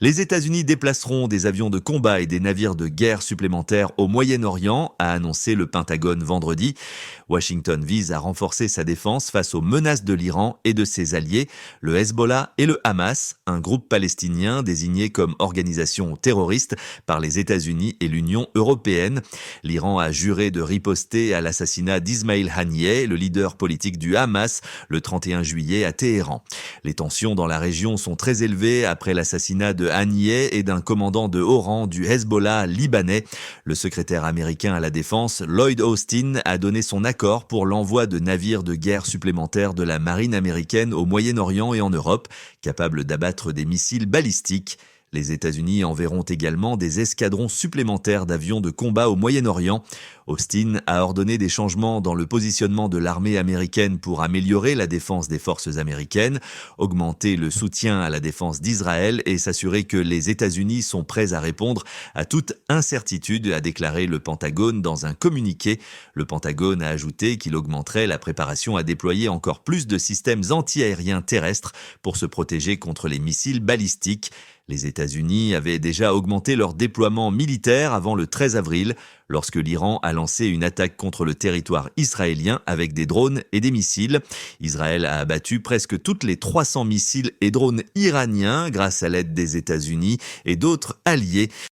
Les États-Unis déplaceront des avions de combat et des navires de guerre supplémentaires au Moyen-Orient, a annoncé le Pentagone vendredi. Washington vise à renforcer sa défense face aux menaces de l'Iran et de ses alliés, le Hezbollah et le Hamas, un groupe palestinien désigné comme organisation terroriste par les États-Unis et l'Union européenne. L'Iran a juré de riposter à l'assassinat d'Ismail Haniyeh, le leader politique du Hamas, le 31 juillet à Téhéran. Les tensions dans la région sont très élevées après l'assassinat de Haniyeh et d'un commandant de haut rang du Hezbollah libanais. Le secrétaire américain à la défense, Lloyd Austin, a donné son accord pour l'envoi de navires de guerre supplémentaires de la marine américaine au Moyen-Orient et en Europe, capables d'abattre des missiles balistiques. Les États-Unis enverront également des escadrons supplémentaires d'avions de combat au Moyen-Orient. Austin a ordonné des changements dans le positionnement de l'armée américaine pour améliorer la défense des forces américaines, augmenter le soutien à la défense d'Israël et s'assurer que les États-Unis sont prêts à répondre à toute incertitude, a déclaré le Pentagone dans un communiqué. Le Pentagone a ajouté qu'il augmenterait la préparation à déployer encore plus de systèmes anti-aériens terrestres pour se protéger contre les missiles balistiques. Les États-Unis avaient déjà augmenté leur déploiement militaire avant le 13 avril, lorsque l'Iran a lancé une attaque contre le territoire israélien avec des drones et des missiles. Israël a abattu presque toutes les 300 missiles et drones iraniens grâce à l'aide des États-Unis et d'autres alliés.